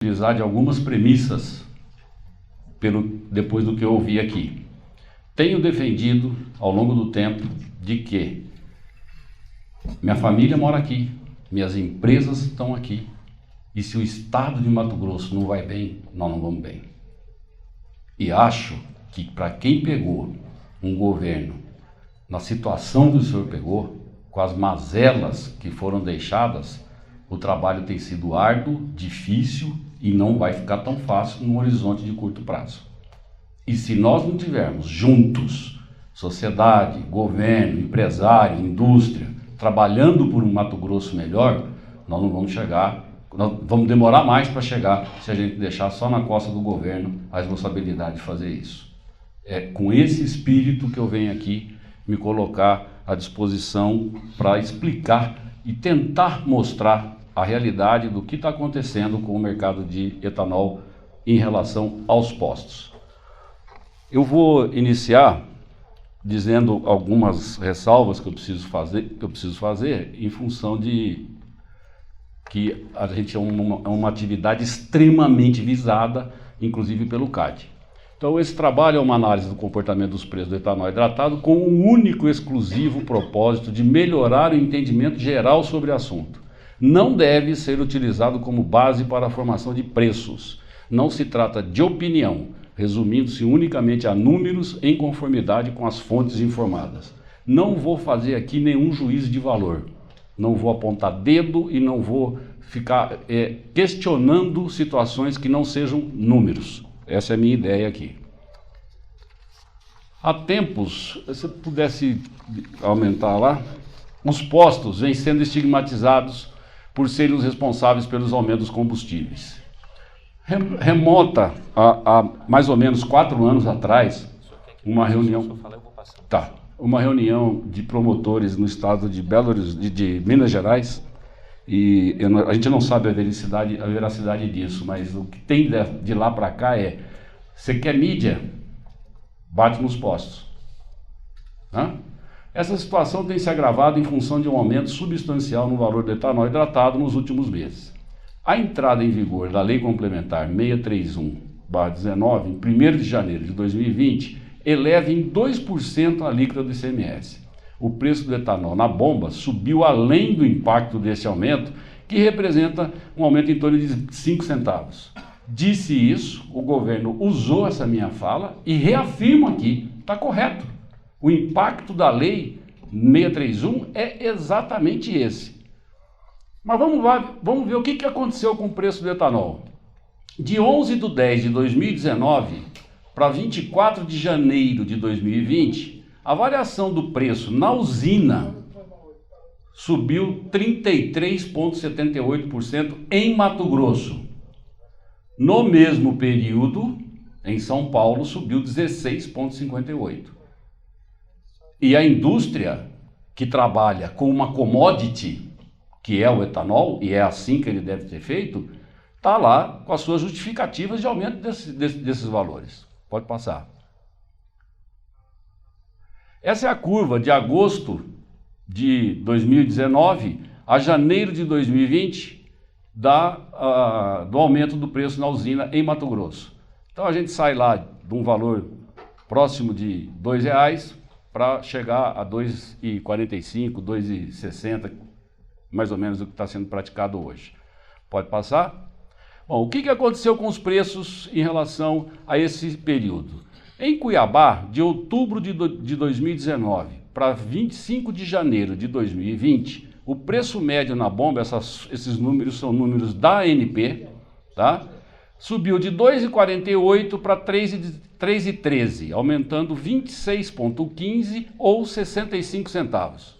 utilizar de algumas premissas depois do que eu ouvi aqui. Tenho defendido ao longo do tempo de que minha família mora aqui, minhas empresas estão aqui, e se o estado de Mato Grosso não vai bem, nós não vamos bem. E acho que para quem pegou um governo na situação que o senhor pegou, com as mazelas que foram deixadas, o trabalho tem sido árduo, difícil e não vai ficar tão fácil no horizonte de curto prazo. E se nós não tivermos juntos, sociedade, governo, empresário, indústria, trabalhando por um Mato Grosso melhor, nós não vamos chegar, nós vamos demorar mais para chegar se a gente deixar só na costa do governo a responsabilidade de fazer isso. É com esse espírito que eu venho aqui me colocar à disposição para explicar e tentar mostrar a realidade do que está acontecendo com o mercado de etanol em relação aos postos. Eu vou iniciar dizendo algumas ressalvas que eu preciso fazer em função de que a gente é uma atividade extremamente visada, inclusive pelo CAD. Então esse trabalho é uma análise do comportamento dos preços do etanol hidratado com um único e exclusivo propósito de melhorar o entendimento geral sobre o assunto. Não deve ser utilizado como base para a formação de preços. Não se trata de opinião, resumindo-se unicamente a números em conformidade com as fontes informadas. Não vou fazer aqui nenhum juízo de valor. Não vou apontar dedo e não vou ficar questionando situações que não sejam números. Essa é a minha ideia aqui. Há tempos, se eu pudesse aumentar lá, os postos vêm sendo estigmatizados por serem os responsáveis pelos aumentos dos combustíveis. Remonta a mais ou menos 4 anos atrás, uma reunião de promotores no estado de Minas Gerais, e a gente não sabe a veracidade disso, mas o que tem de lá para cá é: você quer mídia? Bate nos postos. Essa situação tem se agravado em função de um aumento substancial no valor do etanol hidratado nos últimos meses. A entrada em vigor da Lei Complementar 631/19, em 1º de janeiro de 2020, eleva em 2% a alíquota do ICMS. O preço do etanol na bomba subiu além do impacto desse aumento, que representa um aumento em torno de 5 centavos. Disse isso, o governo usou essa minha fala e reafirmo aqui, está correto. O impacto da lei 631 é exatamente esse. Mas vamos ver o que aconteceu com o preço do etanol. De 11/10/2019 para 24 de janeiro de 2020, a variação do preço na usina subiu 33,78% em Mato Grosso. No mesmo período, em São Paulo, subiu 16,58%. E a indústria, que trabalha com uma commodity, que é o etanol, e é assim que ele deve ter feito, está lá com as suas justificativas de aumento desses valores. Pode passar. Essa é a curva de agosto de 2019 a janeiro de 2020 do aumento do preço na usina em Mato Grosso. Então a gente sai lá de um valor próximo de R$2 para chegar a 2,45, 2,60, mais ou menos o que está sendo praticado hoje. Pode passar? Bom, o que aconteceu com os preços em relação a esse período? Em Cuiabá, de outubro de 2019 para 25 de janeiro de 2020, o preço médio na bomba, esses números são números da ANP, tá? Subiu de R$ 2,48 para R$ 3,13, aumentando 26,15 ou 65 centavos.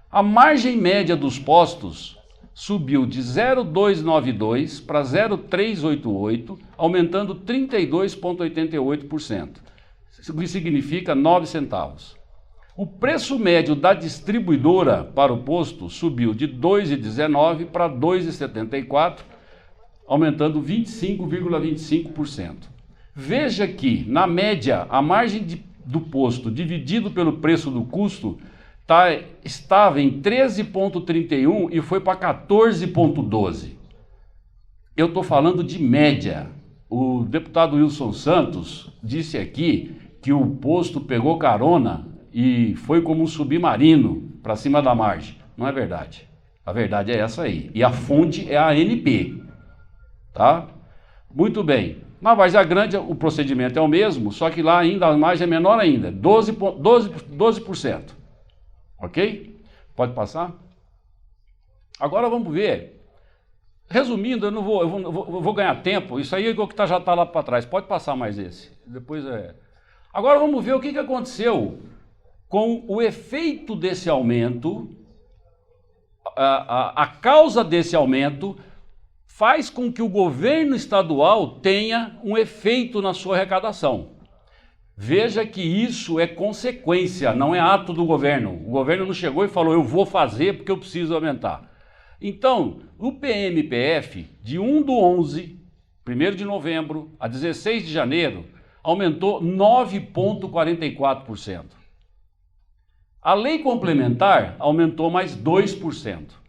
A margem média dos postos subiu de 0,292 para 0,388, aumentando 32,88%. Isso significa 9 centavos. O preço médio da distribuidora para o posto subiu de 2,19 para 2,74, aumentando 25,25%. Veja que, na média, a margem do posto dividido pelo preço do custo estava em 13,31 e foi para 14,12. Eu estou falando de média. O deputado Wilson Santos disse aqui que o posto pegou carona e foi como um submarino para cima da margem. Não é verdade. A verdade é essa aí. E a fonte é a ANP. Tá? Muito bem. Na Várzea Grande o procedimento é o mesmo, só que lá ainda a margem é menor ainda, 12%. Ok? Pode passar? Agora vamos ver. Resumindo, eu vou ganhar tempo. Isso aí é o que já está lá para trás. Pode passar mais esse. Depois é. Agora vamos ver o que aconteceu com o efeito desse aumento. A causa desse aumento faz com que o governo estadual tenha um efeito na sua arrecadação. Veja que isso é consequência, não é ato do governo. O governo não chegou e falou, eu vou fazer porque eu preciso aumentar. Então, o PMPF, de 1/11, 1º de novembro a 16 de janeiro, aumentou 9,44%. A lei complementar aumentou mais 2%.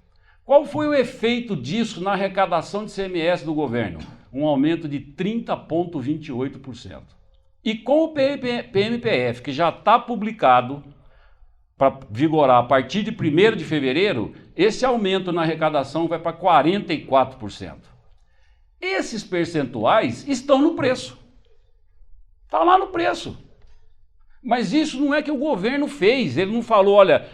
Qual foi o efeito disso na arrecadação de ICMS do governo? Um aumento de 30,28%. E com o PMPF, que já está publicado para vigorar a partir de 1º de fevereiro, esse aumento na arrecadação vai para 44%. Esses percentuais estão no preço. Está lá no preço. Mas isso não é que o governo fez. Ele não falou, olha,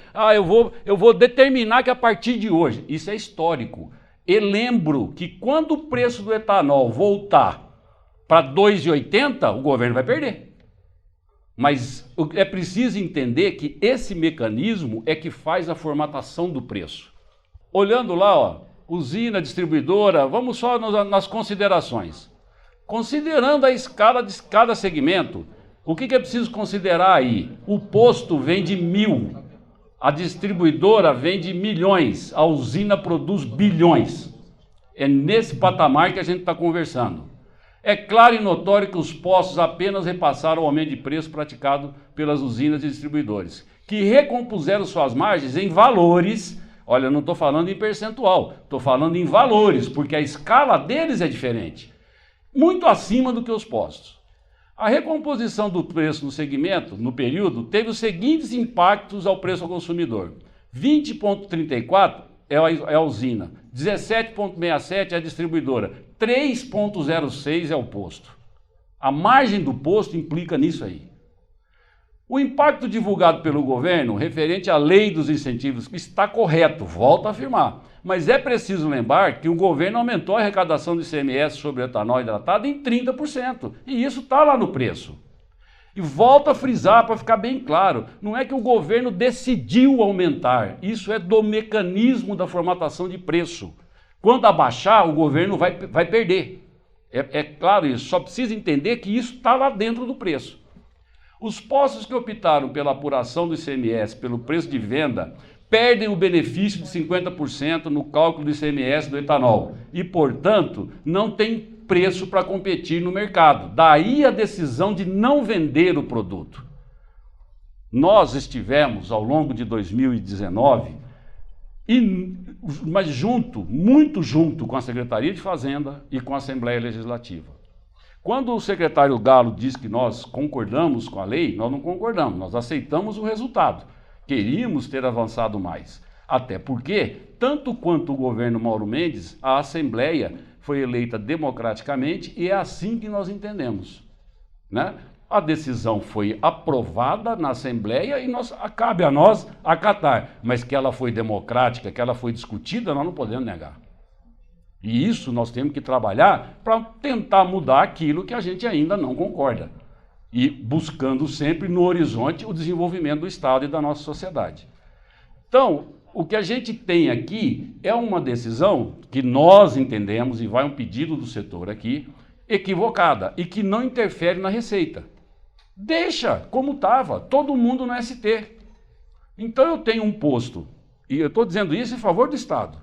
eu vou determinar que a partir de hoje. Isso é histórico. E lembro que quando o preço do etanol voltar para R$ 2,80, o governo vai perder. Mas é preciso entender que esse mecanismo é que faz a formatação do preço. Olhando lá, ó, usina, distribuidora, vamos só nas considerações. Considerando a escala de cada segmento, o que é preciso considerar aí? O posto vende 1.000, a distribuidora vende milhões, a usina produz bilhões. É nesse patamar que a gente está conversando. É claro e notório que os postos apenas repassaram o aumento de preço praticado pelas usinas e distribuidores, que recompuseram suas margens em valores. Olha, eu não estou falando em percentual, estou falando em valores, porque a escala deles é diferente, muito acima do que os postos. A recomposição do preço no segmento, no período, teve os seguintes impactos ao preço ao consumidor. 20,34 é a usina, 17,67 é a distribuidora, 3,06 é o posto. A margem do posto implica nisso aí. O impacto divulgado pelo governo referente à lei dos incentivos está correto, volto a afirmar. Mas é preciso lembrar que o governo aumentou a arrecadação do ICMS sobre etanol hidratado em 30%. E isso está lá no preço. E volto a frisar para ficar bem claro, não é que o governo decidiu aumentar, isso é do mecanismo da formatação de preço. Quando abaixar, o governo vai perder. É claro isso, só precisa entender que isso está lá dentro do preço. Os postos que optaram pela apuração do ICMS pelo preço de venda perdem o benefício de 50% no cálculo do ICMS do etanol e, portanto, não tem preço para competir no mercado. Daí a decisão de não vender o produto. Nós estivemos, ao longo de 2019, mas muito junto com a Secretaria de Fazenda e com a Assembleia Legislativa. Quando o secretário Galo diz que nós concordamos com a lei, nós não concordamos, nós aceitamos o resultado. Queríamos ter avançado mais. Até porque, tanto quanto o governo Mauro Mendes, a Assembleia foi eleita democraticamente e é assim que nós entendemos, né? A decisão foi aprovada na Assembleia e cabe a nós acatar. Mas que ela foi democrática, que ela foi discutida, nós não podemos negar. E isso nós temos que trabalhar para tentar mudar aquilo que a gente ainda não concorda. E buscando sempre no horizonte o desenvolvimento do Estado e da nossa sociedade. Então, o que a gente tem aqui é uma decisão que nós entendemos, e vai um pedido do setor aqui, equivocada e que não interfere na receita. Deixa como estava, todo mundo no ST. Então eu tenho um posto, e eu estou dizendo isso em favor do Estado.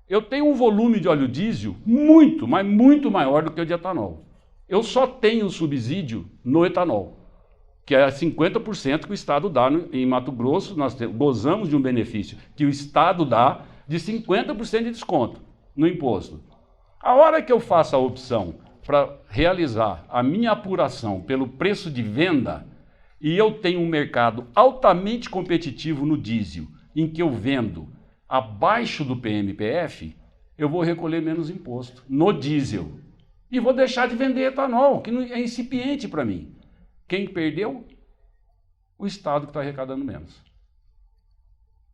Eu tenho um volume de óleo diesel muito, mas muito maior do que o de etanol. Eu só tenho subsídio no etanol, que é 50% que o Estado dá em Mato Grosso. Nós gozamos de um benefício que o Estado dá de 50% de desconto no imposto. A hora que eu faço a opção para realizar a minha apuração pelo preço de venda, e eu tenho um mercado altamente competitivo no diesel, em que eu vendo abaixo do PMPF, eu vou recolher menos imposto no diesel. E vou deixar de vender etanol, que é incipiente para mim. Quem perdeu? O Estado que está arrecadando menos.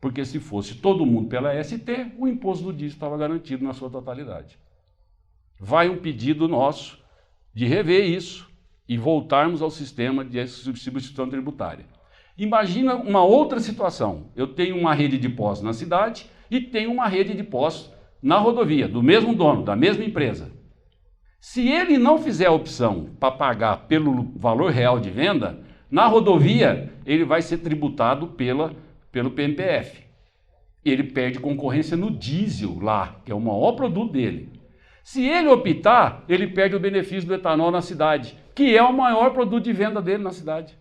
Porque se fosse todo mundo pela ST, o imposto do diesel estava garantido na sua totalidade. Vai um pedido nosso de rever isso e voltarmos ao sistema de substituição tributária. Imagina uma outra situação. Eu tenho uma rede de postos na cidade e tenho uma rede de postos na rodovia, do mesmo dono, da mesma empresa. Se ele não fizer a opção para pagar pelo valor real de venda, na rodovia ele vai ser tributado pelo PMPF. Ele perde concorrência no diesel lá, que é o maior produto dele. Se ele optar, ele perde o benefício do etanol na cidade, que é o maior produto de venda dele na cidade.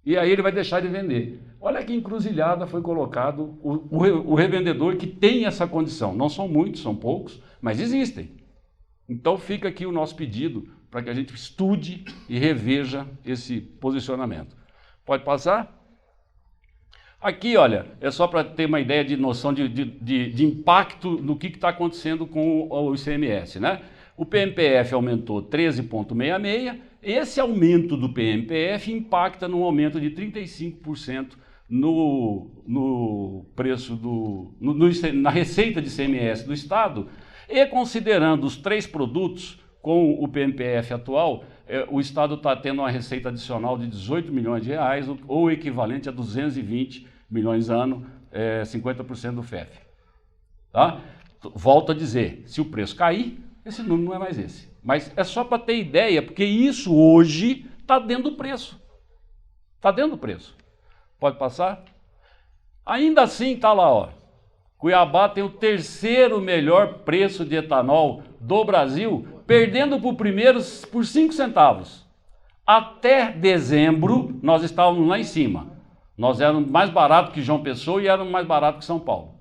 E aí ele vai deixar de vender. Olha que encruzilhada foi colocado o revendedor que tem essa condição. Não são muitos, são poucos, mas existem. Então fica aqui o nosso pedido para que a gente estude e reveja esse posicionamento. Pode passar? Aqui, olha, é só para ter uma ideia de noção de impacto no que está acontecendo com o ICMS, né? O PMPF aumentou 13,66%. Esse aumento do PMPF impacta num aumento de 35% no preço na receita de ICMS do Estado. E considerando os 3 produtos com o PMPF atual, o Estado está tendo uma receita adicional de 18 milhões de reais, ou equivalente a 220 milhões ano, 50% do FEF. Tá? Volto a dizer, se o preço cair, esse número não é mais esse. Mas é só para ter ideia, porque isso hoje está dentro do preço. Está dentro do preço. Pode passar? Ainda assim está lá, ó. Cuiabá tem o 3º melhor preço de etanol do Brasil, perdendo para o primeiro por 5 centavos. Até dezembro, nós estávamos lá em cima. Nós éramos mais barato que João Pessoa e éramos mais barato que São Paulo.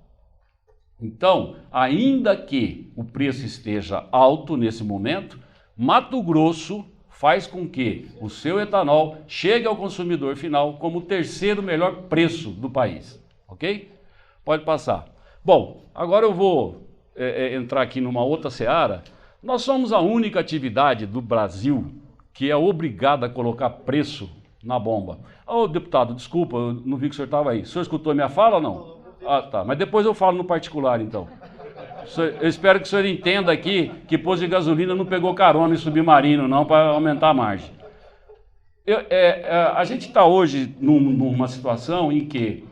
Então, ainda que o preço esteja alto nesse momento, Mato Grosso faz com que o seu etanol chegue ao consumidor final como o 3º melhor preço do país. Ok? Pode passar. Bom, agora eu vou entrar aqui numa outra seara. Nós somos a única atividade do Brasil que é obrigada a colocar preço na bomba. Ô, deputado, desculpa, eu não vi que o senhor estava aí. O senhor escutou a minha fala ou não? Ah, tá. Mas depois eu falo no particular, então. Eu espero que o senhor entenda aqui que posto de gasolina não pegou carona em submarino, não, para aumentar a margem. A gente está hoje numa situação em que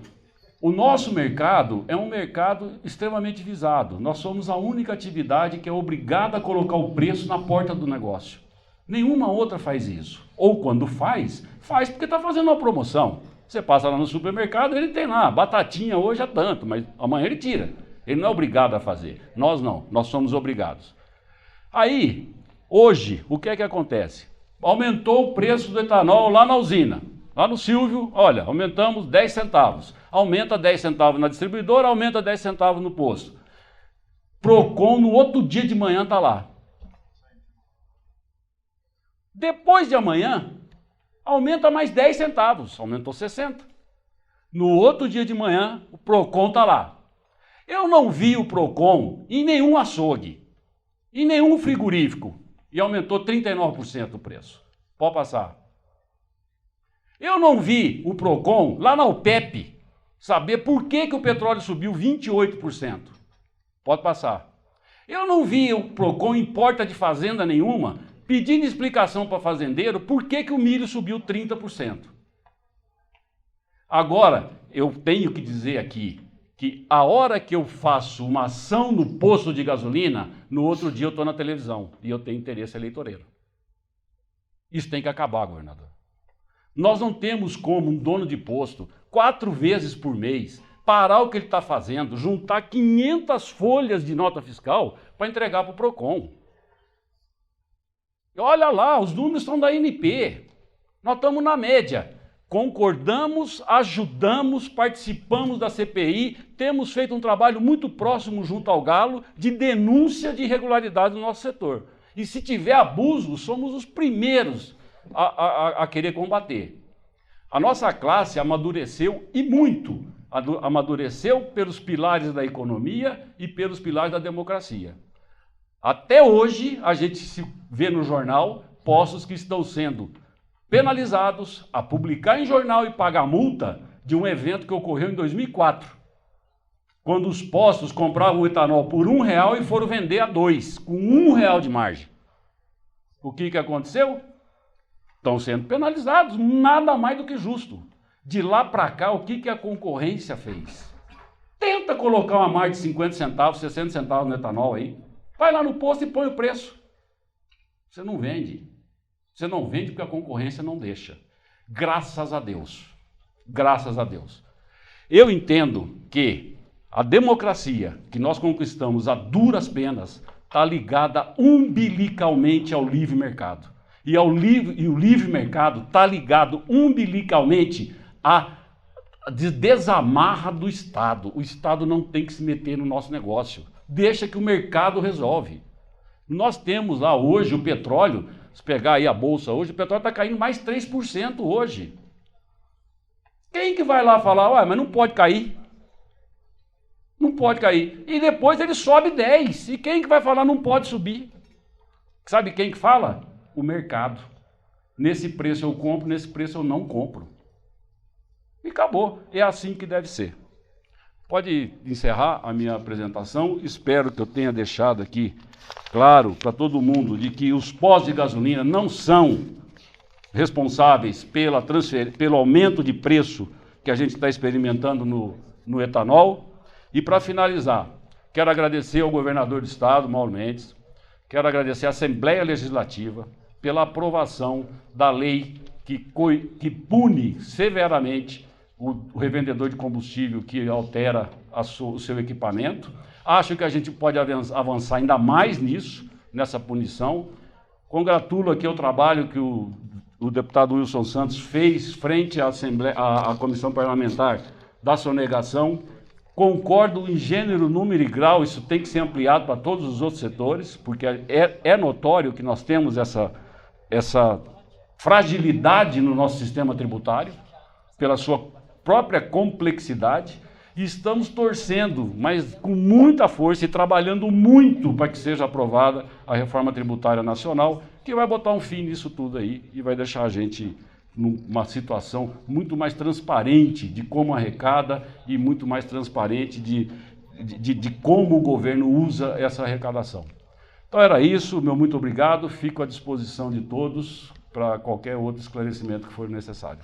o nosso mercado é um mercado extremamente visado. Nós somos a única atividade que é obrigada a colocar o preço na porta do negócio. Nenhuma outra faz isso. Ou quando faz porque está fazendo uma promoção. Você passa lá no supermercado, ele tem lá, batatinha hoje é tanto, mas amanhã ele tira. Ele não é obrigado a fazer. Nós não, nós somos obrigados. Aí, hoje, o que é que acontece? Aumentou o preço do etanol lá na usina. Lá no Silvio, olha, aumentamos 10 centavos. Aumenta 10 centavos na distribuidora, aumenta 10 centavos no posto. Procon, no outro dia de manhã, está lá. Depois de amanhã, aumenta mais 10 centavos, aumentou 60. No outro dia de manhã, o Procon está lá. Eu não vi o Procon em nenhum açougue, em nenhum frigorífico, e aumentou 39% o preço. Pode passar. Eu não vi o Procon lá na OPEP saber por que o petróleo subiu 28%. Pode passar. Eu não vi o Procon em porta de fazenda nenhuma pedindo explicação para fazendeiro por que o milho subiu 30%. Agora, eu tenho que dizer aqui que a hora que eu faço uma ação no posto de gasolina, no outro dia eu estou na televisão e eu tenho interesse eleitoreiro. Isso tem que acabar, governador. Nós não temos como um dono de posto, 4 vezes por mês, parar o que ele está fazendo, juntar 500 folhas de nota fiscal para entregar para o Procon. Olha lá, os números são da ANP. Nós estamos na média. concordamos, ajudamos, participamos da CPI, temos feito um trabalho muito próximo junto ao Galo de denúncia de irregularidade no nosso setor. E se tiver abuso, somos os primeiros a querer combater. A nossa classe amadureceu e muito. Amadureceu pelos pilares da economia e pelos pilares da democracia. Até hoje, a gente se vê no jornal postos que estão sendo penalizados a publicar em jornal e pagar multa de um evento que ocorreu em 2004, quando os postos compravam o etanol por R$1 e foram vender a R$2, com R$1 de margem. O que aconteceu? Estão sendo penalizados, nada mais do que justo. De lá para cá, o que a concorrência fez? Tenta colocar uma margem de 50 centavos, 60 centavos no etanol aí. Vai lá no posto e põe o preço. Você não vende. Você não vende porque a concorrência não deixa. Graças a Deus. Graças a Deus. Eu entendo que a democracia que nós conquistamos a duras penas está ligada umbilicalmente ao livre mercado. E o livre mercado está ligado umbilicalmente à desamarra do Estado. O Estado não tem que se meter no nosso negócio. Deixa que o mercado resolve. Nós temos lá hoje o petróleo, se pegar aí a bolsa hoje, o petróleo está caindo mais 3% hoje. Quem que vai lá falar, ué, mas não pode cair? Não pode cair. E depois ele sobe 10. E quem que vai falar não pode subir? Sabe quem que fala? O mercado. Nesse preço eu compro, nesse preço eu não compro. E acabou. É assim que deve ser. Pode encerrar a minha apresentação. Espero que eu tenha deixado aqui claro para todo mundo de que os postos de gasolina não são responsáveis pelo aumento de preço que a gente está experimentando no etanol. E para finalizar, quero agradecer ao governador do estado, Mauro Mendes, quero agradecer à Assembleia Legislativa pela aprovação da lei que pune severamente o revendedor de combustível que altera o seu equipamento. Acho que a gente pode avançar ainda mais nisso, nessa punição. Congratulo aqui o trabalho que o deputado Wilson Santos fez frente à Comissão Parlamentar da Sonegação. Concordo em gênero, número e grau, isso tem que ser ampliado para todos os outros setores, porque é notório que nós temos essa fragilidade no nosso sistema tributário, pela sua própria complexidade, e estamos torcendo, mas com muita força e trabalhando muito para que seja aprovada a reforma tributária nacional, que vai botar um fim nisso tudo aí e vai deixar a gente numa situação muito mais transparente de como arrecada e muito mais transparente de como o governo usa essa arrecadação. Então era isso, meu muito obrigado, fico à disposição de todos para qualquer outro esclarecimento que for necessário.